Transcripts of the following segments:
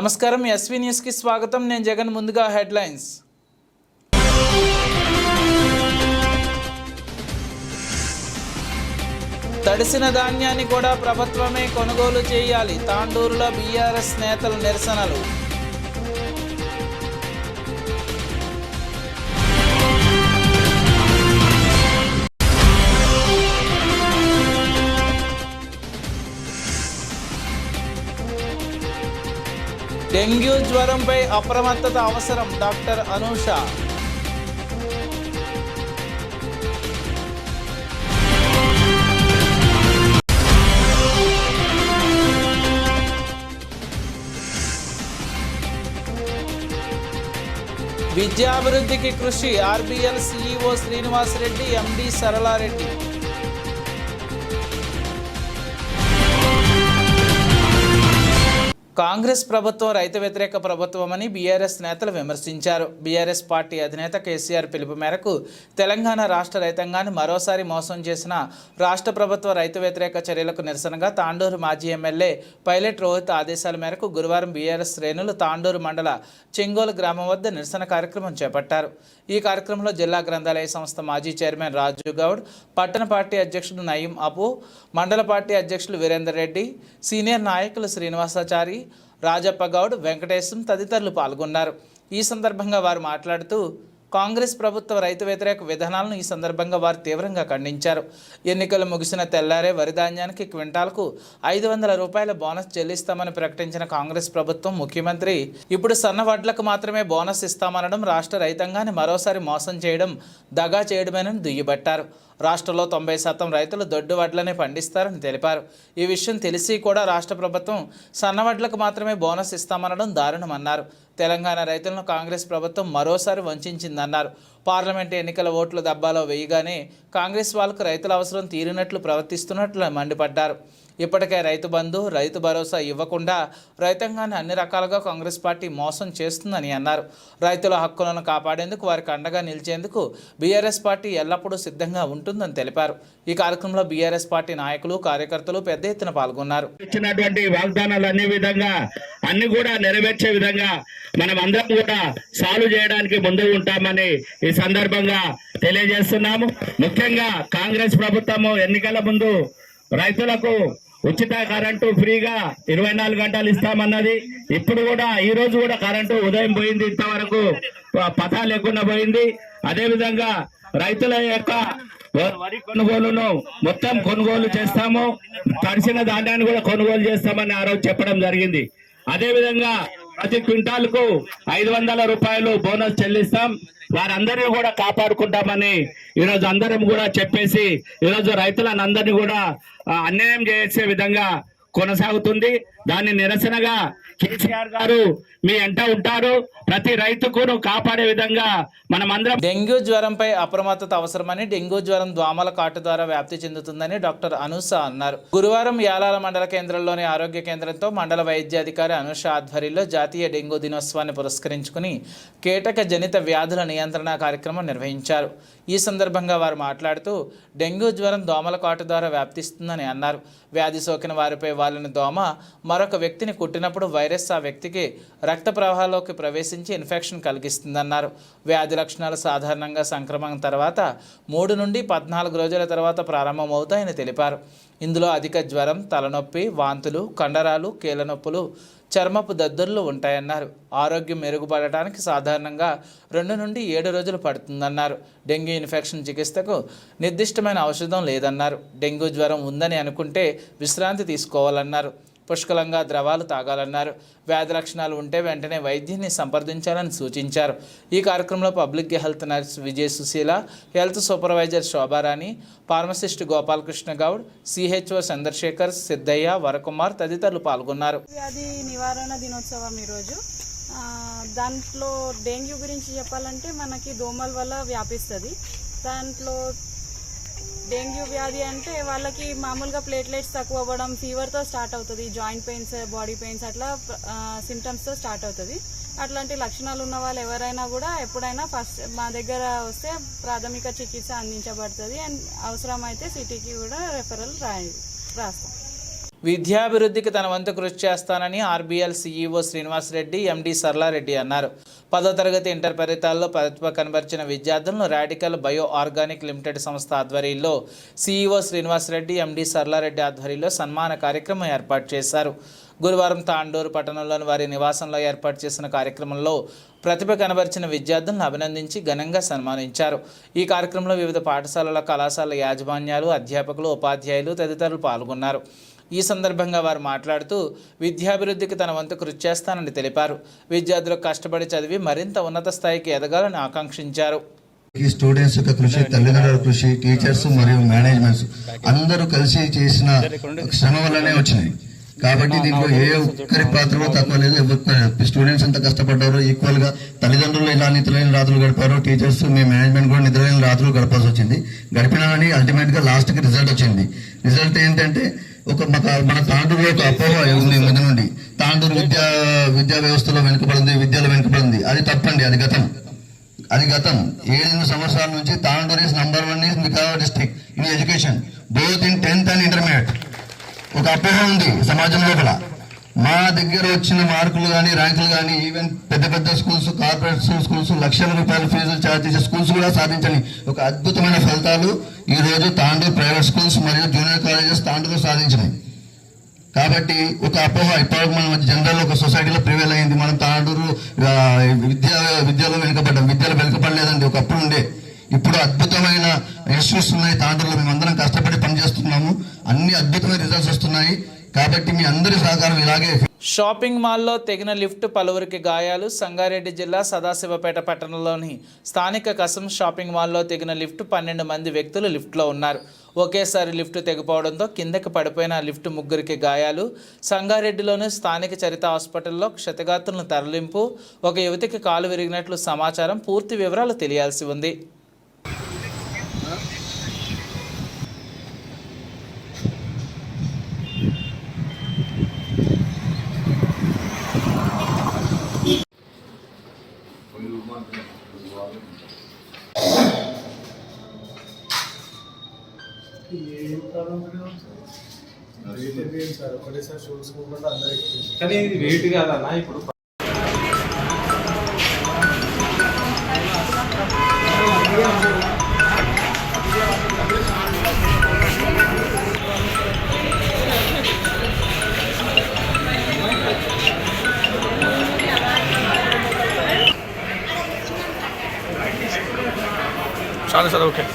నమస్కారం SV news కి స్వాగతం. నేను జగన్. ముందుగా హెడ్లైన్స్. తడిసిన ధాన్యాన్ని కూడా ప్రభుత్వమే కొనుగోలు చేయాలి. తాండూరులో బీఆర్ఎస్ నేతల నిరసనలు. డెంగ్యూ జ్వరంపై అప్రమత్తత అవసరం. డాక్టర్ అనూష. విద్యాభివృద్ధికి కృషి. ఆర్బీఎల్ సీఈఓ శ్రీనివాస్ రెడ్డి, ఎండి సరళారెడ్డి. కాంగ్రెస్ ప్రభుత్వం రైతు వ్యతిరేక ప్రభుత్వమని బీఆర్ఎస్ నేతలు విమర్శించారు. బీఆర్ఎస్ పార్టీ అధినేత కేసీఆర్ పిలుపు మేరకు తెలంగాణ రాష్ట్ర రైతాంగాన్ని మరోసారి మోసం చేసిన రాష్ట్ర ప్రభుత్వ రైతు వ్యతిరేక చర్యలకు నిరసనగా తాండూరు మాజీ ఎమ్మెల్యే పైలట్ రోహిత్ ఆదేశాల మేరకు గురువారం బీఆర్ఎస్ శ్రేణులు తాండూరు మండల చెంగోలు గ్రామం వద్ద నిరసన కార్యక్రమం చేపట్టారు. ఈ కార్యక్రమంలో జిల్లా గ్రంథాలయ సంస్థ మాజీ చైర్మన్ రాజు గౌడ్, పట్టణ పార్టీ అధ్యక్షుడు నయీం అపు, మండల పార్టీ అధ్యక్షులు వీరేందర్ రెడ్డి, సీనియర్ నాయకులు శ్రీనివాసాచారి, రాజప్ప గౌడ్, వెంకటేశం తదితరులు పాల్గొన్నారు. ఈ సందర్భంగా వారు మాట్లాడుతూ కాంగ్రెస్ ప్రభుత్వ రైతు వ్యతిరేక విధానాలను ఈ సందర్భంగా వారు తీవ్రంగా ఖండించారు. ఎన్నికలు ముగిసిన తెల్లారే వరి ధాన్యానికి క్వింటాల్కు 500 రూపాయల బోనస్ చెల్లిస్తామని ప్రకటించిన కాంగ్రెస్ ప్రభుత్వం ముఖ్యమంత్రి ఇప్పుడు సన్న వడ్లకు మాత్రమే బోనస్ ఇస్తామనడం రాష్ట్ర రైతాంగాన్ని మరోసారి మోసం చేయడం, దగా చేయడమేనని దుయ్యబట్టారు. రాష్ట్రంలో 90% రైతులు దొడ్డు వడ్లనే పండిస్తారని తెలిపారు. ఈ విషయం తెలిసి కూడా రాష్ట్ర ప్రభుత్వం సన్నవడ్లకు మాత్రమే బోనస్ ఇస్తామనడం దారుణమన్నారు. తెలంగాణ రైతులను కాంగ్రెస్ ప్రభుత్వం మరోసారి వంచిందన్నారు. పార్లమెంటు ఎన్నికల ఓట్ల దబ్బాలో వేయగానే కాంగ్రెస్ వాళ్ళకు రైతుల అవసరం తీరినట్లు ప్రవర్తిస్తున్నట్లు మండిపడ్డారు. ఇప్పటికే రైతు బంధు, రైతు భరోసా ఇవ్వకుండా రైతాంగాన్ని అన్ని రకాలుగా కాంగ్రెస్ పార్టీ మోసం చేస్తుందని అన్నారు. రైతుల హక్కులను కాపాడేందుకు వారికి అండగా నిలిచేందుకు బీఆర్ఎస్ పార్టీ ఎల్లప్పుడూ సిద్ధంగా ఉంటుందని తెలిపారు. ఈ కార్యక్రమంలో బీఆర్ఎస్ పార్టీ నాయకులు, కార్యకర్తలు పెద్ద ఎత్తున పాల్గొన్నారు. ఇచ్చినటువంటి వాగ్దానాలు అన్ని కూడా నెరవేర్చే విధంగా మనం అందరం కూడా సాల్వ్ చేయడానికి ముందు ఉంటామని ఈ సందర్భంగా తెలియజేస్తున్నాము. ముఖ్యంగా కాంగ్రెస్ ప్రభుత్వము ఎన్నికల ముందు రైతులకు ఉచిత కరెంటు ఫ్రీగా 24 గంటలు ఇస్తామన్నది. ఇప్పుడు కూడా ఈ రోజు కూడా కరెంటు ఉదయం పోయింది, ఇంతవరకు పతా లేకుండా పోయింది. అదేవిధంగా రైతుల యొక్క వరి కొనుగోలును మొత్తం కొనుగోలు చేస్తాము, తడిసిన ధాన్యాన్ని కూడా కొనుగోలు చేస్తామని ఆ రోజు చెప్పడం జరిగింది. అదేవిధంగా ప్రతి క్వింటాల్కు 500 రూపాయలు బోనస్ చెల్లిస్తాం, వారందరినీ కూడా కాపాడుకుంటామని ఈరోజు అందరం కూడా చెప్పేసి ఈరోజు రైతులను అందరినీ కూడా అన్యాయం చేసే విధంగా కొనసాగుతుంది. దాన్ని నిరసనగా కేసీఆర్ గారు మీ ఎంట ఉంటారు, ప్రతి రైతుకు కాపాడే విధంగా మనం అందరం. డెంగ్యూ జ్వరంపై అప్రమత్తత అవసరమని, డెంగ్యూ జ్వరం దోమల కాటు ద్వారా వ్యాప్తి చెందుతుందని డాక్టర్ అనూష అన్నారు. గురువారం యాలాల మండల కేంద్రంలోని ఆరోగ్య కేంద్రంతో మండల వైద్యాధికారి అనూష ఆధ్వర్యంలో జాతీయ డెంగ్యూ దినోత్సవాన్ని పురస్కరించుకుని కీటక జనిత వ్యాధుల నియంత్రణ కార్యక్రమం నిర్వహించారు. ఈ సందర్భంగా వారు మాట్లాడుతూ డెంగ్యూ జ్వరం దోమల కాటు ద్వారా వ్యాప్తిస్తుందని అన్నారు. వ్యాధి సోకిన వారిపై వాళ్ళని దోమ మరొక వ్యక్తిని కుట్టినప్పుడు వైరస్ ఆ వ్యక్తికి రక్త ప్రవాహాల్లోకి ప్రవేశించి ఇన్ఫెక్షన్ కలిగిస్తుందన్నారు. వ్యాధి లక్షణాలు సాధారణంగా సంక్రమణ తర్వాత 3 నుండి 14 రోజుల తర్వాత ప్రారంభమవుతాయని తెలిపారు. ఇందులో అధిక జ్వరం, తలనొప్పి, వాంతులు, కండరాలు, కీళ్ళ నొప్పులు, చర్మపు దద్దుర్లు ఉంటాయన్నారు. ఆరోగ్యం మెరుగుపడటానికి సాధారణంగా 2 నుండి 7 రోజులు పడుతుందన్నారు. డెంగ్యూ ఇన్ఫెక్షన్ చికిత్సకు నిర్దిష్టమైన ఔషధం లేదన్నారు. డెంగ్యూ జ్వరం ఉందని అనుకుంటే విశ్రాంతి తీసుకోవాలన్నారు. పుష్కలంగా ద్రవాలు తాగాలన్నారు. వ్యాధి లక్షణాలు ఉంటే వెంటనే వైద్యుని సంప్రదించాలని సూచించారు. ఈ కార్యక్రమంలో public health nurse Vijaya Sushila, health supervisor Shobharani, pharmacist Gopalakrishna Goud, CHO Chandrasekhar, Siddaiah, Varakumar తదితరులు పాల్గొన్నారు. వ్యాధి నివారణ దినోత్సవం ఈరోజు. దాంట్లో డెంగ్యూ గురించి చెప్పాలంటే మనకి దోమల వల్ల వ్యాపిస్తుంది. దాంట్లో డెంగ్యూ వ్యాధి అంటే వాళ్ళకి మామూలుగా ప్లేట్లెట్స్ తక్కువ అవ్వడం, ఫీవర్తో స్టార్ట్ అవుతుంది, జాయింట్ పెయిన్స్, బాడీ పెయిన్స్ అట్లా సిమ్టమ్స్తో స్టార్ట్ అవుతుంది. అట్లాంటి లక్షణాలు ఉన్న వాళ్ళు ఎవరైనా కూడా ఎప్పుడైనా ఫస్ట్ మా దగ్గర వస్తే ప్రాథమిక చికిత్స అందించబడుతుంది. అండ్ అవసరమైతే సిటీకి కూడా రెఫరల్ రాస్తాం. విద్యాభివృద్ధికి తన వంతు కృషి చేస్తానని ఆర్బీఎల్ సీఈఓ శ్రీనివాసరెడ్డి, ఎండీ సర్లారెడ్డి అన్నారు. 10వ తరగతి ఇంటర్ ఫలితాల్లో ప్రతిభ కనబరిచిన విద్యార్థులను రాడికల్ బయో ఆర్గానిక్ లిమిటెడ్ సంస్థ ఆధ్వర్యంలో సీఈఓ శ్రీనివాసరెడ్డి, ఎండీ సర్లారెడ్డి ఆధ్వర్యంలో సన్మాన కార్యక్రమం ఏర్పాటు చేశారు. గురువారం తాండూరు పట్టణంలోని వారి నివాసంలో ఏర్పాటు చేసిన కార్యక్రమంలో ప్రతిభ కనబరిచిన విద్యార్థులను అభినందించి ఘనంగా సన్మానించారు. ఈ కార్యక్రమంలో వివిధ పాఠశాలల, కళాశాల యాజమాన్యాలు, అధ్యాపకులు, ఉపాధ్యాయులు తదితరులు పాల్గొన్నారు. ఈ సందర్భంగా వారు మాట్లాడుతూ విద్యాభివృద్ధికి తన వంతు కృషి చేస్తానని తెలిపారు. విద్యార్థులు కష్టపడి చదివి మరింత ఉన్నత స్థాయికి ఎదగాలని ఆకాంక్షించారు. ఈ స్టూడెంట్స్ యొక్క కృషి, తల్లిదండ్రుల కృషి, టీచర్స్ మరియు మేనేజ్మెంట్స్ అందరూ కలిసి చేసిన శ్రమ వల్లనే వచ్చినాయి. కాబట్టి దీంట్లో ఏ ఒక్కరి పాత్ర తక్కువ లేదు. స్టూడెంట్స్ ఎంత కష్టపడ్డారో ఈక్వల్ గా తల్లిదండ్రులు ఇలా నిద్రలేని రాత్రులు గడిపారో, టీచర్స్ మీ మేనేజ్మెంట్ కూడా నిద్రలేని రాత్రులు గడపాల్సి వచ్చింది. గడిపినా కానీ అల్టిమేట్ గా లాస్ట్ కి రిజల్ట్ వచ్చింది. రిజల్ట్ ఏంటంటే మన తాండూరులో ఒక అపోహ ఉంది ముందు నుండి. తాండూరు విద్యా వ్యవస్థలో వెనుకబడింది, విద్యలో వెనుకబడింది. అది తప్పండి, అది గతం. 7 సంవత్సరాల నుంచి Tandur is number 1 in Vikarabad district in education, both in 10th and intermediate. ఒక అపోహ ఉంది సమాజం లోపల. మా దగ్గర వచ్చిన మార్కులు కానీ, ర్యాంకులు కానీ, ఈవెన్ పెద్ద పెద్ద స్కూల్స్, కార్పొరేట్ స్కూల్స్, లక్షల రూపాయల ఫీజులు ఛార్జ్ చేసే స్కూల్స్ కూడా సాధించని ఒక అద్భుతమైన ఫలితాలు ఈ రోజు తాండూరు ప్రైవేట్ స్కూల్స్ మరియు జూనియర్ కాలేజెస్ తాండూరు సాధించినాయి. కాబట్టి ఒక అపోహ ఇప్పుడు మన జనరల్ ఒక సొసైటీలో ప్రివేల్ అయింది. మనం తాండూరు విద్యలో వెనుకబడ్డాం. విద్యలో వెనుకబడలేదండి, ఒకప్పుడు ఉండే. ఇప్పుడు అద్భుతమైన ఇన్స్టిట్యూట్స్ ఉన్నాయి తాండూరులో. మేమందరం కష్టపడి పనిచేస్తున్నాము. అన్ని అద్భుతమైన రిజల్ట్స్ వస్తున్నాయి. కాబట్టి మీ అందరి సహకారం ఇలాగే. షాపింగ్ మాల్లో తెగిన లిఫ్ట్, పలువురికి గాయాలు. సంగారెడ్డి జిల్లా సదాశివపేట పట్టణంలోని స్థానిక కసం షాపింగ్ మాల్లో తెగిన లిఫ్ట్, 12 మంది వ్యక్తులు లిఫ్ట్లో ఉన్నారు. ఒకేసారి లిఫ్ట్ తెగిపోవడంతో కిందకి పడిపోయిన లిఫ్ట్, 3 గాయాలు. సంగారెడ్డిలోని స్థానిక చరిత హాస్పిటల్లో క్షతగాత్రులను తరలింపు. ఒక యువతికి కాలు విరిగినట్లు సమాచారం. పూర్తి వివరాలు తెలియాల్సి ఉంది. కానీ ఇది వెయిట్ కాదన్నా. ఇప్పుడు చాలా సార్ ఓకే.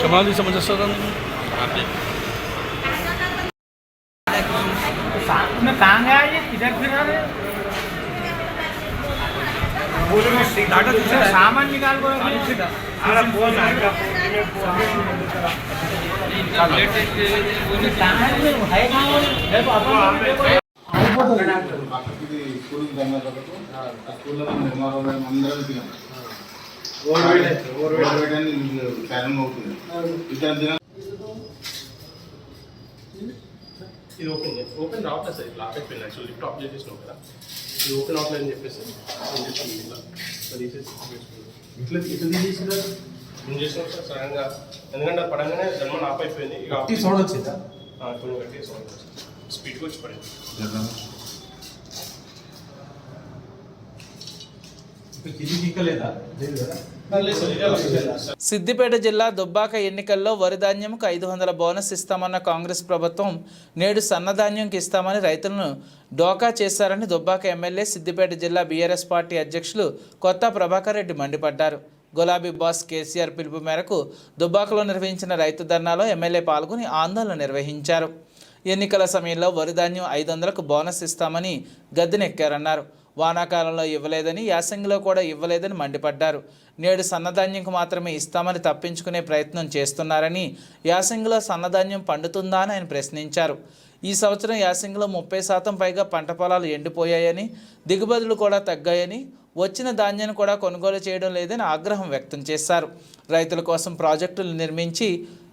कमाल समझ में कहाँ गया ये, किधर फिरा रहे? सामान निकाल को ఇది ఓపెన్ రావట్లేదు సార్. లాక్ అయిపోయింది. యాక్చువల్లీ లిఫ్ట్ ఆఫ్ చేసేసినాం కదా, ఇది ఓపెన్ అవ్వట్లేదు అని చెప్పేసి ఇట్లా తీసేసినా నేను చేసినాం సార్ సడన్గా. ఎందుకంటే అది పడంగానే జన్మ ఆఫ్ అయిపోయింది. ఇక సౌండ్ వచ్చిందా? కొంచెం గట్టి సౌండ్ వచ్చింది, స్పీడ్గా వచ్చి పడింది. సిద్దిపేట జిల్లా దుబ్బాక ఎన్నికల్లో వరి ధాన్యంకు 500 బోనస్ ఇస్తామన్న కాంగ్రెస్ ప్రభుత్వం నేడు సన్నధాన్యంకి ఇస్తామని రైతులను డోకా చేశారని దుబ్బాక ఎమ్మెల్యే, సిద్దిపేట జిల్లా బీఆర్ఎస్ పార్టీ అధ్యక్షులు కొత్త ప్రభాకర్ రెడ్డి మండిపడ్డారు. గులాబీ బాస్ కేసీఆర్ పిలుపు మేరకు దుబ్బాకలో నిర్వహించిన రైతు ధర్నాలో ఎమ్మెల్యే పాల్గొని ఆందోళన నిర్వహించారు. ఎన్నికల సమయంలో వరి ధాన్యం 500కు బోనస్ ఇస్తామని గద్దెనెక్కారన్నారు. వానాకాలంలో ఇవ్వలేదని, యాసంగిలో కూడా ఇవ్వలేదని మండిపడ్డారు. నేడు సన్నధాన్యంకు మాత్రమే ఇస్తామని తప్పించుకునే ప్రయత్నం చేస్తున్నారని, యాసంగిలో సన్నధాన్యం పండుతుందా అని ఆయన ప్రశ్నించారు. ఈ సంవత్సరం యాసంగిలో 30% పైగా పంట పొలాలు ఎండిపోయాయని, దిగుబడులు కూడా తగ్గాయని, వచ్చిన ధాన్యాన్ని కూడా కొనుగోలు చేయడం లేదని ఆగ్రహం వ్యక్తం చేశారు. రైతుల కోసం ప్రాజెక్టులు నిర్మించి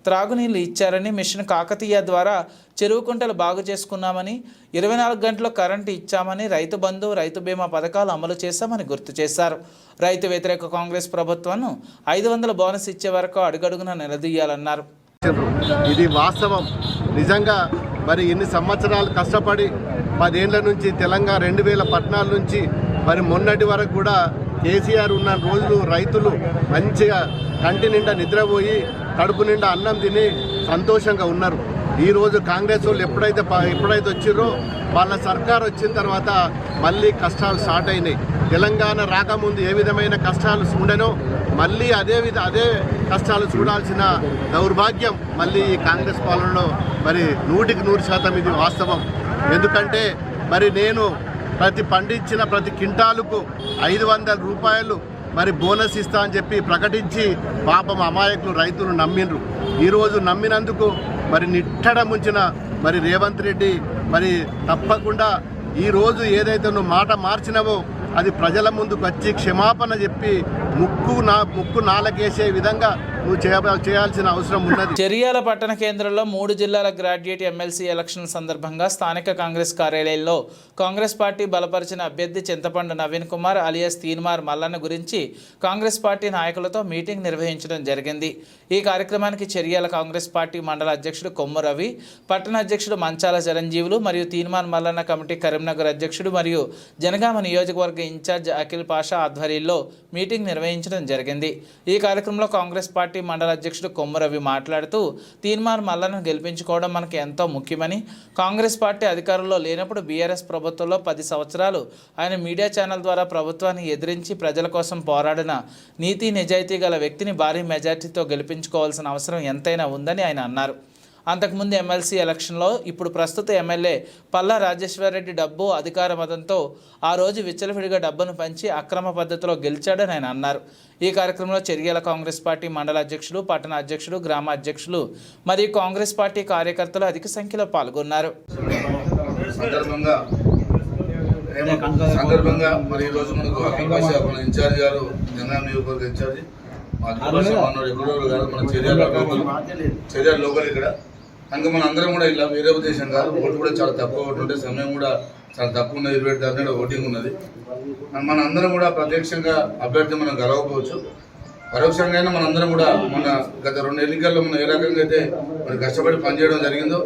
త్రాగునీళ్లు ఇచ్చారని, మిషన్ కాకతీయ ద్వారా చెరువు కుంటలు బాగు చేసుకున్నామని, 24 గంటలు కరెంటు ఇచ్చామని, రైతు బంధు, రైతు బీమా పథకాలు అమలు చేశామని గుర్తు చేశారు. రైతు వ్యతిరేక కాంగ్రెస్ ప్రభుత్వాన్ని 500 బోనస్ ఇచ్చే వరకు అడుగడుగున నిలదీయాలన్నారు. ఇది వాస్తవం. నిజంగా మరి ఇన్ని సంవత్సరాలు కష్టపడి 10 ఏళ్ల నుంచి తెలంగాణ 2014 నుంచి మరి మొన్నటి వరకు కూడా కేసీఆర్ ఉన్న రోజులు రైతులు మంచిగా కంటి నిండా నిద్రపోయి కడుపు నిండా అన్నం తిని సంతోషంగా ఉన్నారు. ఈరోజు కాంగ్రెస్ వాళ్ళు ఎప్పుడైతే వచ్చిర్రో వాళ్ళ సర్కార్ వచ్చిన తర్వాత మళ్ళీ కష్టాలు స్టార్ట్ అయినాయి. తెలంగాణ రాకముందు ఏ విధమైన కష్టాలు ఉండనో మళ్ళీ అదే కష్టాలు చూడాల్సిన దౌర్భాగ్యం మళ్ళీ ఈ కాంగ్రెస్ పాలనలో మరి 100% ఇది వాస్తవం. ఎందుకంటే మరి నేను పండించిన ప్రతి క్వింటాలుకు 500 రూపాయలు మరి బోనస్ ఇస్తా అని చెప్పి ప్రకటించి పాపం అమాయకులు రైతులు నమ్మిండ్రు. ఈరోజు నమ్మినందుకు మరి నిట్టడ ముంచిన మరి రేవంత్ రెడ్డి మరి తప్పకుండా ఈరోజు ఏదైతే నువ్వు మాట మార్చినావో అది ప్రజల ముందుకు వచ్చి క్షమాపణ చెప్పి ముక్కు నాలకేసే విధంగా నువ్వు చేయాల్సిన అవసరం ఉన్నది. చర్యాల పట్టణ కేంద్రంలో 3 జిల్లాల గ్రాడ్యుయేట్ ఎమ్మెల్సీ ఎలక్షన్ సందర్భంగా స్థానిక కాంగ్రెస్ కార్యాలయంలో కాంగ్రెస్ పార్టీ బలపరిచిన అభ్యర్థి చింతపండు నవీన్ కుమార్ అలియాస్ తీన్మార్ మల్లన్న గురించి కాంగ్రెస్ పార్టీ నాయకులతో మీటింగ్ నిర్వహించడం జరిగింది. ఈ కార్యక్రమానికి చర్యాల కాంగ్రెస్ పార్టీ మండల అధ్యక్షుడు కొమ్ము రవి, పట్టణ అధ్యక్షుడు మంచాల చిరంజీవులు మరియు తీన్మార్ మల్లన్న కమిటీ కరీంనగర్ అధ్యక్షుడు మరియు జనగామ నియోజకవర్గ ఇన్ఛార్జ్ అఖిల్ పాషా ఆధ్వర్యంలో మీటింగ్ నిర్వహించడం జరిగింది. ఈ కార్యక్రమంలో కాంగ్రెస్ పార్టీ మండల అధ్యక్షుడు కొమ్ము రవి మాట్లాడుతూ తీన్మార్ మల్లలను గెలిపించుకోవడం మనకు ఎంతో ముఖ్యమని, కాంగ్రెస్ పార్టీ అధికారంలో లేనప్పుడు బీఆర్ఎస్ ప్రభుత్వంలో 10 సంవత్సరాలు ఆయన మీడియా ఛానల్ ద్వారా ప్రభుత్వాన్ని ఎదిరించి ప్రజల కోసం పోరాడిన నీతి నిజాయితీ గల వ్యక్తిని భారీ మెజార్టీతో గెలిపించుకోవాల్సిన అవసరం ఎంతైనా ఉందని ఆయన అన్నారు. అంతకుముందు ఎమ్మెల్సీ ఎలక్షన్లో ఇప్పుడు ప్రస్తుత ఎమ్మెల్యే పల్లా రాజేశ్వరరెడ్డి డబ్బు అధికార మతంతో ఆ రోజు విచ్చలవిడిగా డబ్బును పంచి అక్రమ పద్ధతిలో గెలిచాడని ఆయన అన్నారు. ఈ కార్యక్రమంలో చర్యాల కాంగ్రెస్ పార్టీ మండల అధ్యక్షులు, పట్టణ అధ్యక్షులు, గ్రామ అధ్యక్షులు మరియు కాంగ్రెస్ పార్టీ కార్యకర్తలు అధిక సంఖ్యలో పాల్గొన్నారు. సందర్భంగా మరి ఈ రోజు మనకు అఖిల్ పాషా మన ఇన్ఛార్జ్ గారు జనగామ నియోజకవర్గ ఇన్ఛార్జి మన చర్యాల లోకల్ ఇక్కడ కనుక మన అందరం కూడా ఇలా వేరే ఉద్దేశం కాదు. ఓటు కూడా చాలా తక్కువ ఓటు ఉంటే సమయం కూడా చాలా తక్కువ ఉన్నది. 27 ఓటింగ్ ఉన్నది. మన అందరం కూడా ప్రత్యక్షంగా అభ్యర్థి మనం గెలవకపోవచ్చు, పరోక్షంగా అయినా మనందరం కూడా మన గత 2 ఎన్నికల్లో మనం ఏ రకంగా అయితే మరి కష్టపడి పనిచేయడం జరిగిందో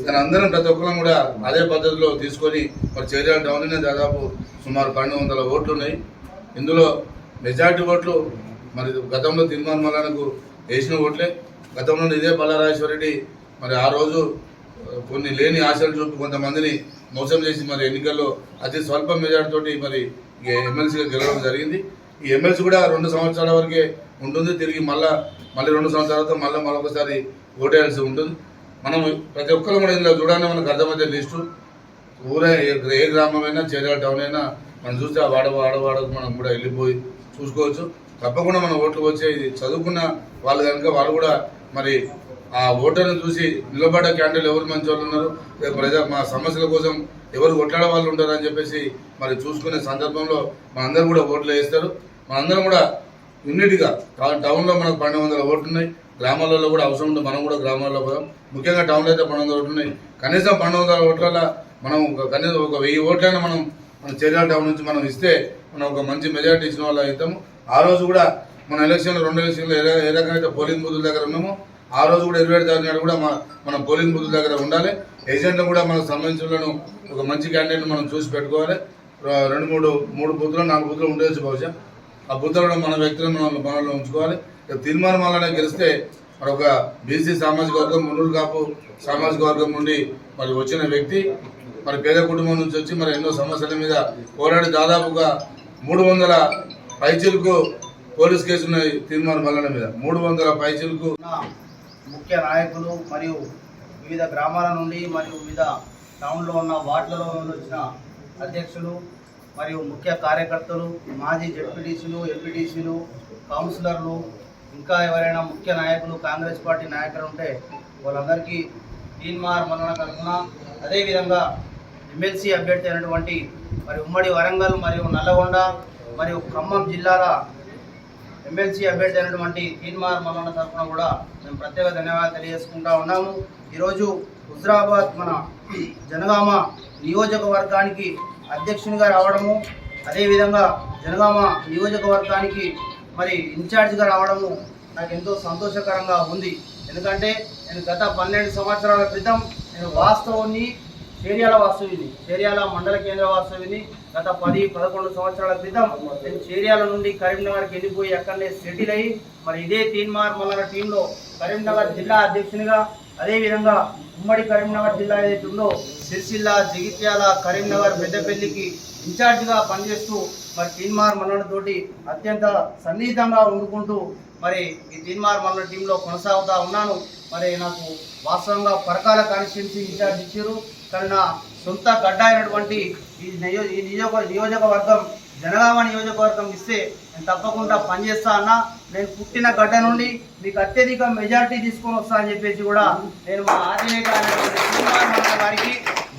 దాని అందరం ప్రతి ఒక్కరం కూడా అదే పద్ధతిలో తీసుకొని మరి చర్యాల టౌన్లోనే దాదాపు సుమారు 1200 ఓట్లు ఉన్నాయి. ఇందులో మెజార్టీ ఓట్లు మరి గతంలో తీన్మార్ మల్లన్నకు వేసిన ఓట్లే. గతంలో ఇదే పల్లారాజేశ్వరరెడ్డి మరి ఆ రోజు కొన్ని లేని ఆశలు చూపి కొంతమందిని మోసం చేసి మరి ఎన్నికల్లో అతి స్వల్ప మెజార్టీ తోటి మరి ఎమ్మెల్సీగా గెలవడం జరిగింది. ఈ ఎమ్మెల్సీ కూడా 2 సంవత్సరాల వరకే ఉంటుంది. తిరిగి మళ్ళీ 2 సంవత్సరాల తర్వాత మళ్ళొకసారి ఓటేయాల్సి ఉంటుంది. మనం ప్రతి ఒక్కరు కూడా ఇందులో చూడాలని మనకు అర్థమైతే లిస్టు ఊరే ఏ గ్రామమైనా చర్యాల టౌన్ అయినా మనం చూస్తే ఆ వాడకు మనం కూడా వెళ్ళిపోయి చూసుకోవచ్చు. తప్పకుండా మన ఓట్లు వచ్చే చదువుకున్న వాళ్ళు కనుక వాళ్ళు కూడా మరి ఆ ఓటర్ను చూసి నిలబడ్డ క్యాండిడేట్ ఎవరు మంచి వాళ్ళు ఉన్నారు, మా సమస్యల కోసం ఎవరు కొట్లాడే వాళ్ళు ఉంటారు అని చెప్పేసి మరి చూసుకునే సందర్భంలో మనందరూ కూడా ఓట్లు వేస్తారు. మనందరం కూడా యూనిట్గా టౌన్లో మనకు 1200 ఓట్లు ఉన్నాయి. గ్రామాలలో కూడా అవసరం ఉంటుంది, మనం కూడా గ్రామాల్లో పోదాం. ముఖ్యంగా టౌన్లో అయితే 1200 ఓట్లు ఉన్నాయి. కనీసం 1200 ఓట్ల మనం కనీసం 1000 ఓట్లైనా మనం మన చర్యాల టౌన్ నుంచి మనం ఇస్తే మనం ఒక మంచి మెజారిటీ ఇచ్చిన వాళ్ళు అవుతాము. ఆ రోజు కూడా మన ఎలక్షన్లో 2 ఎలక్షన్లో ఏ రకమైతే పోలింగ్ బూతుల దగ్గర ఉన్నామో ఆ రోజు కూడా 27 నాడు కూడా మన పోలింగ్ బూతుల దగ్గర ఉండాలి. ఏజెంట్లు కూడా మనకు సంబంధించిన ఒక మంచి క్యాండిడేట్ మనం చూసి పెట్టుకోవాలి. 3 బూతులు 4 బూతులు ఉండేసి బహుశా ఆ బూతులను మన వ్యక్తులను మనలో ఉంచుకోవాలి. తీర్మానం వల్లనే గెలిస్తే మరి ఒక బీసీ సామాజిక వర్గం, మున్నూరు కాపు సామాజిక వర్గం నుండి మరి వచ్చిన వ్యక్తి మరి పేద కుటుంబం నుంచి వచ్చి మరి ఎన్నో సమస్యల మీద పోరాడి దాదాపుగా 300 పైచీలకు పోలీస్ కేసు ఉన్నాయి. తీర్మానం వల్లన మీద 300 పైచీలకు ముఖ్య నాయకులు మరియు వివిధ గ్రామాల నుండి మరియు వివిధ టౌన్లో ఉన్న వార్డులలో వచ్చిన అధ్యక్షులు మరియు ముఖ్య కార్యకర్తలు, మాజీ జెడ్పీటీసీలు, ఎంపీటీసీలు, కౌన్సిలర్లు, ఇంకా ఎవరైనా ముఖ్య నాయకులు కాంగ్రెస్ పార్టీ నాయకులు ఉంటే వాళ్ళందరికీ తీన్మార్ మల్లన్న తరఫున, అదేవిధంగా ఎమ్మెల్సీ అభ్యర్థి అయినటువంటి మరి ఉమ్మడి వరంగల్ మరియు నల్లగొండ మరియు ఖమ్మం జిల్లాల ఎమ్మెల్సీ అభ్యర్థి అయినటువంటి తీన్మార్ మల్లన్న తరఫున కూడా మేము ప్రత్యేక ధన్యవాదాలు తెలియజేసుకుంటా ఉన్నాము. ఈరోజు హుజరాబాద్ మన జనగామ నియోజకవర్గానికి అధ్యక్షునిగా రావడము, అదేవిధంగా జనగామ నియోజకవర్గానికి మరి ఇన్ఛార్జిగా రావడము నాకు ఎంతో సంతోషకరంగా ఉంది. ఎందుకంటే నేను గత 12 సంవత్సరాల క్రితం నేను వాస్తవాన్ని చేర్యాల మండల కేంద్ర వాస్తవిని. గత 10-11 సంవత్సరాల క్రితం నేను చేర్యాల నుండి కరీంనగర్కి వెళ్ళిపోయి అక్కడనే సెటిల్ అయ్యి మరి ఇదే తీన్మార్ మల్లన్న టీంలో కరీంనగర్ జిల్లా అధ్యక్షునిగా, అదేవిధంగా ఉమ్మడి కరీంనగర్ జిల్లా ఏదైతే ఉందో సిరిసిల్ల, జగిత్యాల, కరీంనగర్, పెద్దపల్లికి ఇన్ఛార్జిగా పనిచేస్తూ మరి తీన్మార్ మల్లన్న తోటి అత్యంత సన్నిహితంగా ఉండుకుంటూ మరి ఈ తీన్మార్ మల్లన్న టీంలో కొనసాగుతూ ఉన్నాను. మరి నాకు వాస్తవంగా పరకాల కాన్స్టిట్యున్సీ ఇన్ఛార్జ్ ఇచ్చారు, కానీ నా సొంత గడ్డ అయినటువంటి ఈ నియోజకవర్గం జనగామ నియోజకవర్గం ఇస్తే నేను తప్పకుండా పనిచేస్తా అన్నా. నేను పుట్టిన గడ్డ నుండి మీకు అత్యధిక మెజార్టీ తీసుకొని వస్తా అని చెప్పేసి కూడా నేను మా అధినేత గారికి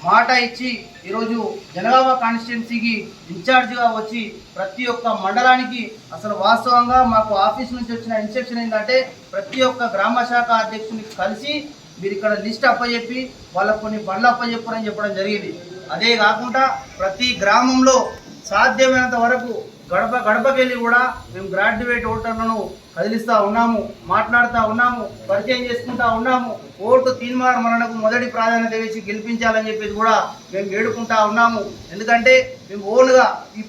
మాట ఇచ్చి ఈరోజు జనగామ కాన్స్టిట్యున్సీకి ఇన్ఛార్జిగా వచ్చి ప్రతి ఒక్క మండలానికి అసలు వాస్తవంగా మాకు ఆఫీస్ నుంచి వచ్చిన ఇన్స్ట్రక్షన్ ఏంటంటే ప్రతి ఒక్క గ్రామ శాఖ అధ్యక్షుని కలిసి మీరు ఇక్కడ లిస్ట్ అప్పచెప్పి వాళ్ళకు కొన్ని బండ్లు అప్పచెప్పారని చెప్పడం జరిగింది. అదే కాకుండా ప్రతి గ్రామంలో సాధ్యమైనంత వరకు గడపకెళ్ళి కూడా మేము గ్రాడ్యుయేట్ ఓటర్లను కదిలిస్తూ ఉన్నాము, మాట్లాడుతూ ఉన్నాము, పరిచయం చేసుకుంటూ ఉన్నాము. ఓటు తీన్మార్ మల్లన్నకు మొదటి ప్రాధాన్యత ఇచ్చి గెలిపించాలని చెప్పేసి కూడా మేము వేడుకుంటా ఉన్నాము. ఎందుకంటే మేము ఓన్గా ఈ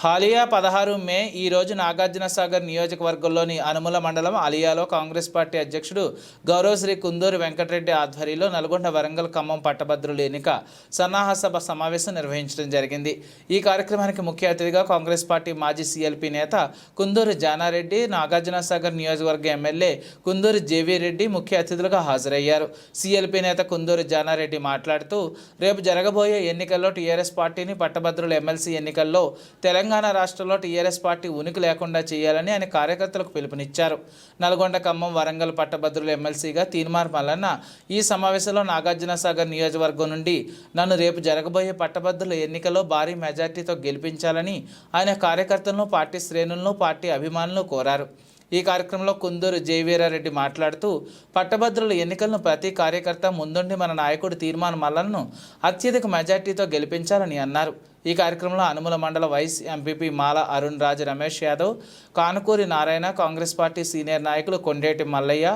హాలియా 16 మే ఈరోజు నాగార్జునసాగర్ నియోజకవర్గంలోని అనుముల మండలం అలియాలో కాంగ్రెస్ పార్టీ అధ్యక్షుడు గౌరవశ్రీ కుందూరు వెంకటరెడ్డి ఆధ్వర్యంలో నల్గొండ, వరంగల్, ఖమ్మం పట్టభద్రుల ఎన్నిక సన్నాహ సభ సమావేశం నిర్వహించడం జరిగింది. ఈ కార్యక్రమానికి ముఖ్య అతిథిగా కాంగ్రెస్ పార్టీ మాజీ సిఎల్పి నేత కుందూరు జానారెడ్డి, నాగార్జునసాగర్ నియోజకవర్గ ఎమ్మెల్యే కుందూరు జేవీ రెడ్డి ముఖ్య అతిథులుగా హాజరయ్యారు. సిఎల్పి నేత కుందూరు జానారెడ్డి మాట్లాడుతూ రేపు జరగబోయే ఎన్నికల్లో టీఆర్ఎస్ పార్టీని పట్టభద్రుల ఎమ్మెల్సీ ఎన్నికల్లో తెలంగాణ రాష్ట్రంలో టీఆర్ఎస్ పార్టీ ఉనికి లేకుండా చేయాలని ఆయన కార్యకర్తలకు పిలుపునిచ్చారు. నల్గొండ, ఖమ్మం, వరంగల్ పట్టభద్రుల ఎమ్మెల్సీగా తీన్మార్ మల్లన్న ఈ సమావేశంలో నాగార్జునసాగర్ నియోజకవర్గం నుండి నన్ను రేపు జరగబోయే పట్టభద్రుల ఎన్నికల్లో భారీ మెజార్టీతో గెలిపించాలని ఆయన కార్యకర్తలను, పార్టీ శ్రేణులను, పార్టీ అభిమానులను కోరారు. ఈ కార్యక్రమంలో కుందూరు జయవీరారెడ్డి మాట్లాడుతూ పట్టభద్రుల ఎన్నికలను ప్రతి కార్యకర్త ముందుండి మన నాయకుడు తీన్మార్ మల్లన్నను అత్యధిక మెజార్టీతో గెలిపించాలని అన్నారు. ఈ కార్యక్రమంలో అనుముల మండల వైస్ ఎంపీపీ మాల అరుణ్ రాజ్, రమేష్ యాదవ్, కానుకూరి నారాయణ, కాంగ్రెస్ పార్టీ సీనియర్ నాయకులు కొండేటి మల్లయ్య,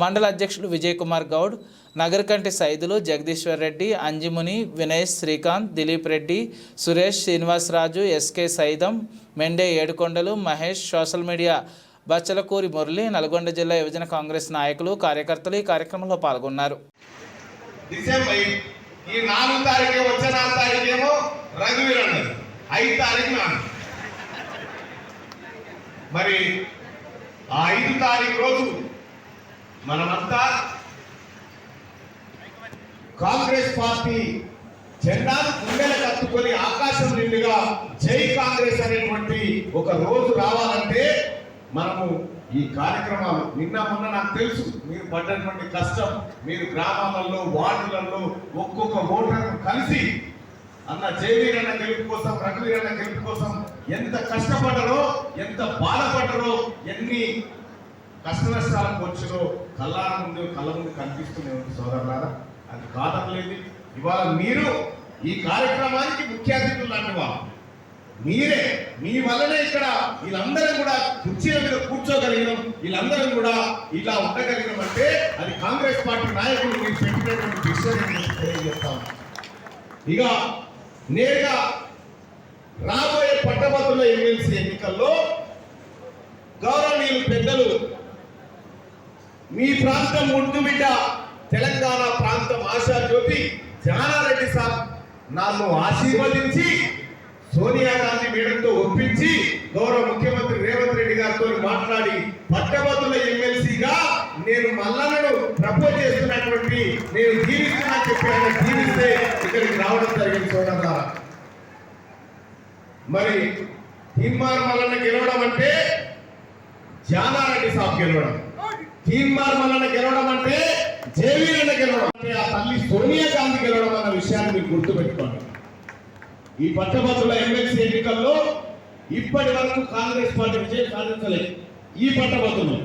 మండల అధ్యక్షులు విజయ్ కుమార్ గౌడ్, నగరకంటి సైదులు, జగదీశ్వర్ రెడ్డి, అంజిముని, వినయ్, శ్రీకాంత్, దిలీప్ రెడ్డి, సురేష్, శ్రీనివాసరాజు, ఎస్కే సైదం, మెండే ఏడుకొండలు, మహేష్, సోషల్ మీడియా బచ్చలకూరి మురళి, నల్గొండ జిల్లా యువజన కాంగ్రెస్ నాయకులు, కార్యకర్తలు ఈ కార్యక్రమంలో పాల్గొన్నారు. ఈ 4 తారీఖు వచ్చే 4 తారీఖేమో రఘువీర్ అన్నది, 5 తారీఖు నాన్న. మరి ఆ 5 తారీఖు రోజు మనమంతా కాంగ్రెస్ పార్టీ జెండాను గుండెల కత్తుకొని ఆకాశం నిండుగా జై కాంగ్రెస్ అనేటువంటి ఒక రోజు రావాలంటే మనము ఈ కార్యక్రమాలు నిన్న మొన్న నాకు తెలుసు మీరు పడ్డటువంటి కష్టం, మీరు గ్రామాలలో, వార్డులలో ఒక్కొక్క ఓటర్ను కలిసి అన్న జయవీరన్న గెలుపు కోసం, రఘువీరన్న గెలుపు కోసం ఎంత కష్టపడ్డారో, ఎంత బాధపడ్డారో, ఎన్ని కష్ట నష్టాలకు వచ్చినో కళ్ళ ముందు కనిపిస్తూనే ఉంది సోదరులారా. అది కాదనలేదు. ఇవాళ మీరు ఈ కార్యక్రమానికి ముఖ్య అతిథులు లాంటి వాళ్ళు మీరే, మీ వల్లనే ఇక్కడ వీళ్ళందరం కూడా కుర్చీల మీద కూర్చోగలిగినాం, వీళ్ళందరం కూడా ఇలా ఉండగలిగినాం అంటే అది కాంగ్రెస్ పార్టీ నాయకులు మీరు పెట్టినటువంటి విషయాన్ని తెలియజేస్తాం. ఇక నేరుగా రాబోయే పట్టభద్రుల ఎమ్మెల్సీ ఎన్నికల్లో గౌరవనీయులు పెద్దలు మీ ప్రాంతం ముందు బిడ్డ తెలంగాణ ప్రాంతం ఆశాజ్యోతి జానారెడ్డి సార్ నన్ను ఆశీర్వదించి సోనియా గాంధీ మేడంతో ఒప్పించి గౌరవ ముఖ్యమంత్రి రేవంత్ రెడ్డి గారితో మాట్లాడి పట్టభద్రుల ఎమ్మెల్సీగా నేను మల్లన్నను ప్రపోజ్ చేస్తున్నటువంటి నేను జీవిస్తున్నా చెప్పి ఆయన జీవిస్తే ఇక్కడికి రావడం జరిగింది సోదరులారా. మరి తీన్మార్ మల్లన్న గెలవడం అంటే జానారెడ్డి సాబ్ గెలవడం, తీన్మార్ మల్లన్న గెలవడం అంటే జేవీరన్న గెలవడం అంటే ఆ తల్లి సోనియా గాంధీ గెలవడం అన్న విషయాన్ని మీరు గుర్తుపెట్టుకోండి. ఈ పట్టభద్రుల ఎమ్మెల్సీ ఎన్నికల్లో ఇప్పటి వరకు కాంగ్రెస్ పార్టీ విజయం సాధించలేదు. ఈ పట్టభద్రులు.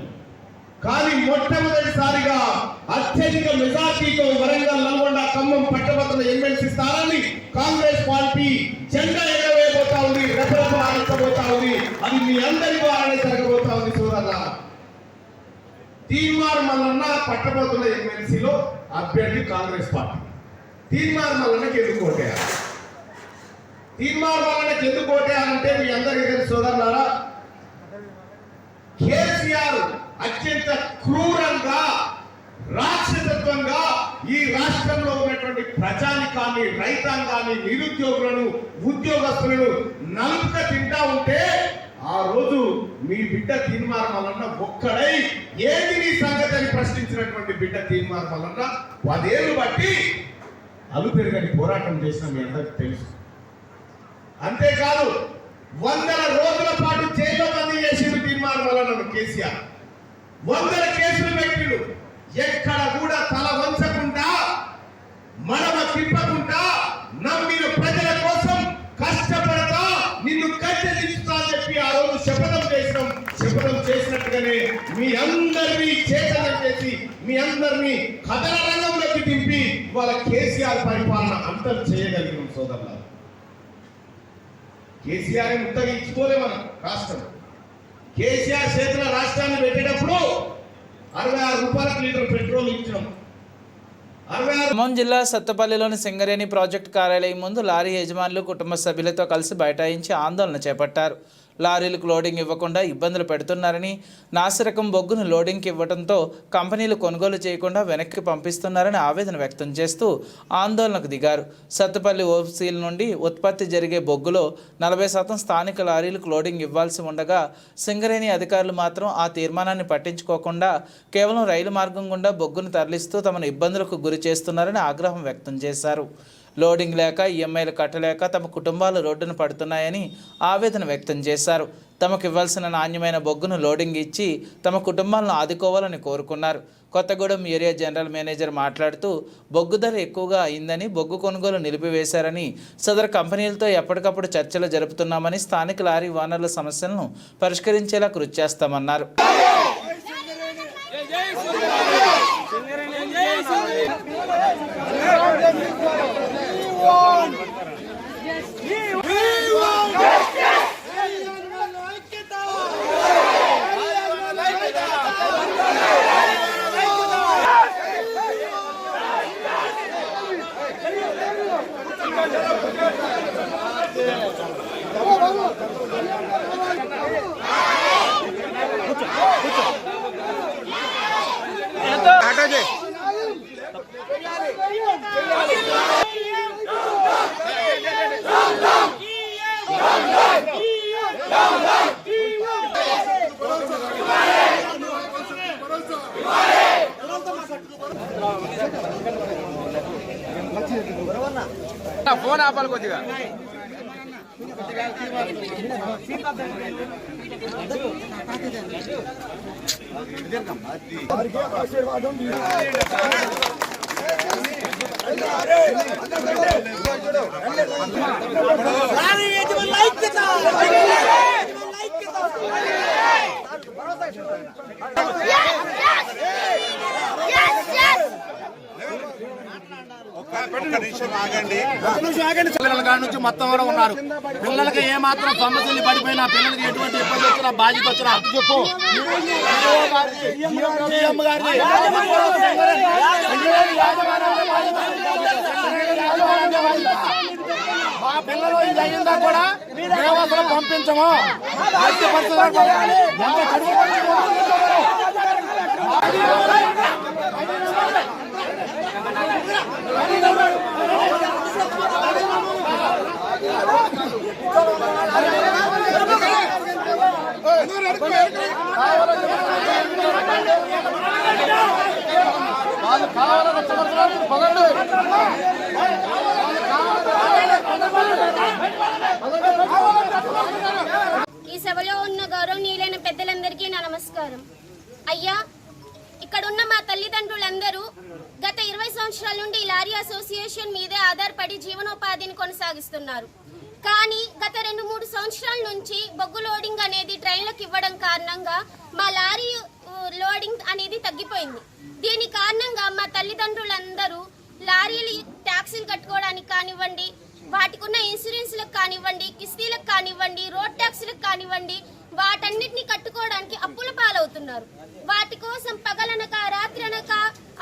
కానీ మొట్టమొదటిసారిగా అత్యధిక మెజార్టీతో వరంగల్, నల్గొండ, ఖమ్మం పట్టభద్రుల ఎమ్మెల్సీ స్థానాన్ని కాంగ్రెస్ పార్టీ జెండా ఎగరవేయబోతా ఉంది, రెపరెప ఆడించబోతా ఉంది. అది మీ అందరి ద్వారానే జరగబోతా ఉంది సోదరులారా. తీన్మార్ మల్లన్న పట్టభద్రుల ఎమ్మెల్సీలో అభ్యర్థి కాంగ్రెస్ పార్టీ. తీన్మార్ మల్లన్నకి ఎందుకు ఓటేయాలి? తీన్మార్ మల్లన్నకి ఎందుకు ఓటేయాలంటే మీ అందరికీ తెలుసు సోదరులారా, కేసీఆర్ అత్యంత క్రూరంగా, రాక్షసత్వంగా ఈ రాష్ట్రంలో ఉన్నటువంటి ప్రజానికాన్ని, రైతాంగాన్ని, నిరుద్యోగులను, ఉద్యోగస్తులను నలుపుక తింటా ఉంటే ఆ రోజు మీ బిడ్డ తీన్మార్ మల్లన్న ఒక్కడై ఏది నీ సంగతి అని ప్రశ్నించినటువంటి బిడ్డ తీన్మార్ మల్లన్న 10 ఏళ్ళు బట్టి అలుపెరుగని పోరాటం చేసిన మీ అందరికి తెలుసు. అంతేకాదు 100 రోజుల పాటు జైల్లో బందీ చేసిండు తీన్మార్ మల్లన్నను కేసీఆర్. 100 కేసులు పెట్టిండు. ఎక్కడ కూడా తల వంచకుండా, మడమ తిప్పకుండా, నమ్మిన ప్రజల కోసం కష్టపడతా నిన్ను కట్టెలిస్తా అని చెప్పి ఆ రోజు శపథం చేసినాం. శపథం చేసినట్టుగానే మీ అందరినీ చేతనం చేసి, మీ అందరినీ కథల రంగంలోకి దింపి వాళ్ళ కేసీఆర్ పరిపాలన అంతం చేయగలిగినాం సోదరులారా. కేసీఆర్ ముత్తగించుకోలే మన రాష్ట్రం. కేసీఆర్ చేతుల రాష్ట్రాన్ని పెట్టేటప్పుడు 66 రూపాయలకు లీటర్ పెట్రోల్ ఇచ్చినాం. ఖమ్మం జిల్లా సత్తపల్లిలోని సింగరేణి ప్రాజెక్టు కార్యాలయం ముందు లారీ యజమానులు కుటుంబ సభ్యులతో కలిసి బైఠాయించి ఆందోళన చేపట్టారు. లారీలకు లోడింగ్ ఇవ్వకుండా ఇబ్బందులు పెడుతున్నారని, నాసిరకం బొగ్గును లోడింగ్కి ఇవ్వడంతో కంపెనీలు కొనుగోలు చేయకుండా వెనక్కి పంపిస్తున్నారని ఆవేదన వ్యక్తం చేస్తూ ఆందోళనకు దిగారు. సత్తుపల్లి ఓసీల నుండి ఉత్పత్తి జరిగే బొగ్గులో 40% స్థానిక లారీలకు లోడింగ్ ఇవ్వాల్సి ఉండగా సింగరేణి అధికారులు మాత్రం ఆ తీర్మానాన్ని పట్టించుకోకుండా కేవలం రైలు మార్గం గుండా బొగ్గును తరలిస్తూ తమను ఇబ్బందులకు గురి చేస్తున్నారని ఆగ్రహం వ్యక్తం చేశారు. లోడింగ్ లేక, ఈఎంఐలు కట్టలేక తమ కుటుంబాలు రోడ్డున పడుతున్నాయని ఆవేదన వ్యక్తం చేశారు. తమకు ఇవ్వాల్సిన నాణ్యమైన బొగ్గును లోడింగ్ ఇచ్చి తమ కుటుంబాలను ఆదుకోవాలని కోరుకున్నారు. కొత్తగూడెం ఏరియా జనరల్ మేనేజర్ మాట్లాడుతూ బొగ్గు ధర ఎక్కువగా అయిందని, బొగ్గు కొనుగోలు నిలిపివేశారని, సదరు కంపెనీలతో ఎప్పటికప్పుడు చర్చలు జరుపుతున్నామని, స్థానిక లారీ ఓనర్ల సమస్యలను పరిష్కరించేలా కృషి చేస్తామన్నారు. ఫోన్ ఆపాలి కొద్దిగా. పిల్లల కాడ నుంచి మొత్తం కూడా ఉన్నారు. పిల్లలకి ఏ మాత్రం సమస్యలు పడిపోయినా, పిల్లలకి ఎటువంటి ఇబ్బంది వచ్చినా, బాధ్యత వచ్చినా చెప్పు. మా పిల్లలు ఇది అయ్యిందా కూడా మేము అసలు పంపించము. ఈ సభలో ఉన్న గౌరవనీయులైన పెద్దలందరికీ నా నమస్కారం. అయ్యా, ఇక్కడున్న మా తల్లిదండ్రులందరూ గత 20 సంవత్సరాల నుండి లారీ అసోసియేషన్ మీదే ఆధారపడి జీవనోపాధిని కొనసాగిస్తున్నారు. కానీ గత 2-3 సంవత్సరాల నుంచి బొగ్గు లోడింగ్ అనేది ట్రైన్లకు ఇవ్వడం కారణంగా మా లారీ లోడింగ్ అనేది తగ్గిపోయింది. దీని కారణంగా మా తల్లిదండ్రులందరూ లారీలు ట్యాక్సీలు కట్టుకోవడానికి కానివ్వండి, వాటికి ఉన్న ఇన్సూరెన్స్లకు కానివ్వండి, కిస్తీలకు కానివ్వండి, రోడ్ ట్యాక్సీలకు కానివ్వండి, వాటన్నిటిని కట్టుకోవడానికి అప్పుల పాలవుతున్నారు. వాటి కోసం పగలనక రాత్రనక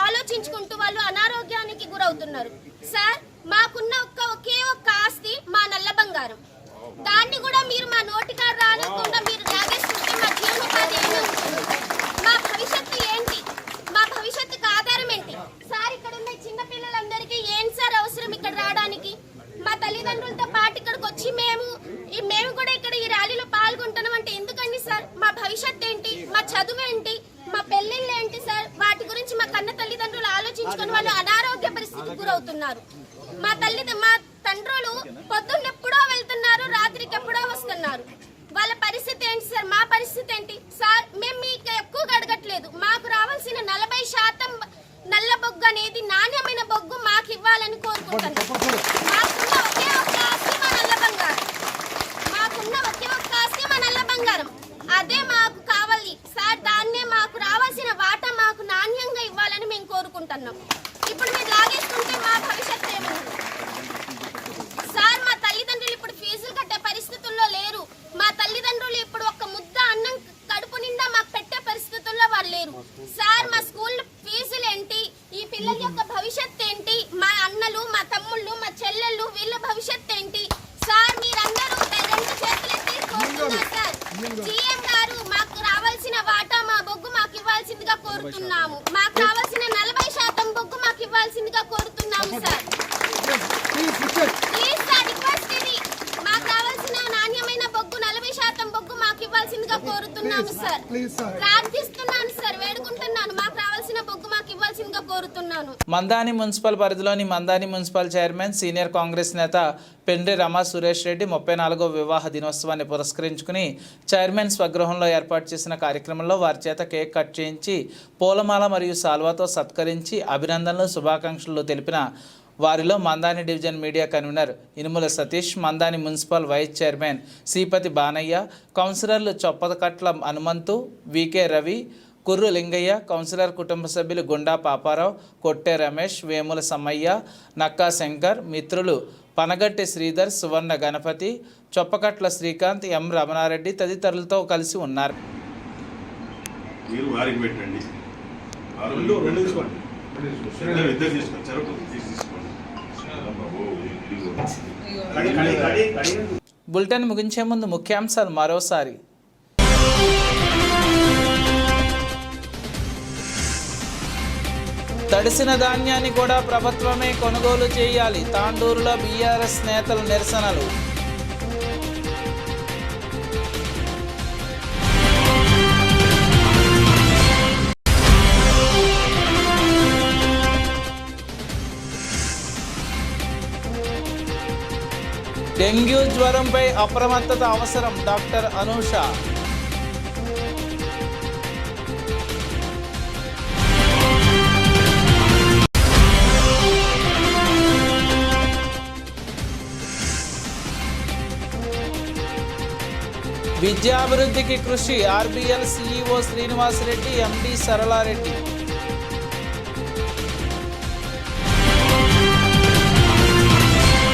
ఆలోచించుకుంటూ వాళ్ళు అనారోగ్యానికి గురవుతున్నారు. సార్, మాకున్న ఒకే ఒక్క ఆస్తి మా నల్ల బంగారం. దాన్ని కూడా మీరు మా నోటికారు రానకుండా మీరు లాగేసుకుంటే మా జీవనోపాధి ఏమి ఉంటుంది? మా భవిష్యత్తు ఏంటి? మా భవిష్యత్తుకు ఆధారం ఏంటి? సార్, ఇక్కడ ఉన్న చిన్న పిల్లలందరికీ ఏంటి సార్ అవసరం ఇక్కడ రావడానికి? మా తల్లిదండ్రులతో పాటు ఇక్కడికి వచ్చి మేము కూడా ఇక్కడ ఈ ర్యాలీలో పాల్గొంటున్నాం అంటే ఎందుకండి సార్? మా భవిష్యత్తు ఏంటి? మా చదువు ఏంటి? మా పెళ్ళిళ్ళు ఏంటి సార్? వాటి గురించి మా కన్న తల్లిదండ్రులు ఆలోచించుకొని వాళ్ళు అనారోగ్య పరిస్థితికి గురవుతున్నారు. మా తండ్రులు పొద్దున్న ఎప్పుడో వెళ్తున్నారు, రాత్రికి ఎప్పుడో వస్తున్నారు. వాళ్ళ పరిస్థితి ఏంటి సార్? మా పరిస్థితి ఏంటి సార్? మేము మీకు ఎక్కువగా అడగట్లేదు. మాకు రావాల్సిన 40% నల్ల బొగ్గు అనేది నాణ్యమైన బొగ్గు మాకు ఇవ్వాలని కోరుకుంటున్నాం. మాకున్న ఒకే ఒక్క ఆస్తి మా నల్ల బంగారం. మాకున్న ఒకే ఒక్క ఆస్తి మా నల్ల బంగారం. అదే మాకు కావాలి సార్. దాన్నే మాకు రావాల్సిన వాటా మాకు నాణ్యంగా ఇవ్వాలని మేము కోరుకుంటున్నాం. ఇప్పుడు మీరు లాగేసుకుంటే మా భవిష్యత్తు ఏమన్నా సార్? మా తల్లిదండ్రులు ఇప్పుడు ఫీజులు కట్టే పరిస్థితుల్లో లేరు. మా తల్లిదండ్రులు ఇప్పుడు ఒక్క ముద్ద అన్నం కడుపు నిండా మాకు పెట్టే పరిస్థితుల్లో వాళ్ళు లేరు సార్. మా స్కూల్ ఫీజులు ఏంటి? ఈ పిల్లల యొక్క భవిష్యత్తు ఏంటి? మా అన్నలు, మా తమ్ముళ్ళు, మా చెల్లెళ్ళు, వీళ్ళ భవిష్యత్తు ఏంటి సార్? మీరందరూ 2 చేతులెత్తి కోరుతున్నారు సార్. సీఎం గారు, మాకు రావాల్సిన వాటా మా బొగ్గు మాకు ఇవ్వాల్సిందిగా కోరుతున్నాము. మాకు రావాల్సిన 40% బొగ్గు మాకు ఇవ్వాల్సిందిగా కోరుతున్నాము సార్. ప్లీజ్ సార్, రిక్వెస్ట్ ఇది. మాకు రావాల్సిన నాణ్యమైన బొగ్గు 40% బొగ్గు మాకు ఇవ్వాల్సిందిగా కోరుతున్నాము సార్. ప్రార్థిస్తున్నాను సార్, వేడుకుంటున్నాను. మాకు రావాల్సిన బొగ్గు మాకు ఇవ్వాల్సిందిగా కోరుతున్నాను. మందాని మున్సిపల్ పరిధిలోని Mamdani municipal chairman senior Congress నేత పెండ్రి రమా సురేష్ రెడ్డి 34వ వివాహ దినోత్సవాన్ని పురస్కరించుకుని చైర్మన్ స్వగృహంలో ఏర్పాటు చేసిన కార్యక్రమంలో వారి చేత కేక్ కట్ చేయించి పూలమాల మరియు సాల్వాతో సత్కరించి అభినందనలు, శుభాకాంక్షలు తెలిపిన వారిలో Mandani division media convenor Inumula Satish, Mandani municipal vice chairman Sripathi Banayya, కౌన్సిలర్లు చొప్పదకట్ల హనుమంతు, వికే రవి, కుర్రు లింగయ్య, కౌన్సిలర్ కుటుంబ సభ్యులు గుండా పాపారావు, కొట్టే రమేష్, వేముల సమ్మయ్య, నక్కా శంకర్, మిత్రులు పనగట్టి శ్రీధర్, సువర్ణ గణపతి, చొప్పకట్ల శ్రీకాంత్, ఎం రమణారెడ్డి తదితరులతో కలిసి ఉన్నారు. బులెటిన్ ముగించే ముందు ముఖ్యాంశాలు మరోసారి. తడిసిన ధాన్యాన్ని కూడా ప్రభుత్వమే కొనుగోలు చేయాలి. తాండూరులో బీఆర్ఎస్ నేతల నిరసనలు. డెంగ్యూ జ్వరంపై అప్రమత్తత అవసరం. డాక్టర్ అనూష. విద్యాభివృద్ధికి కృషి. ఆర్బీఎల్ సీఈఓ శ్రీనివాసరెడ్డి, ఎండి సరళారెడ్డి.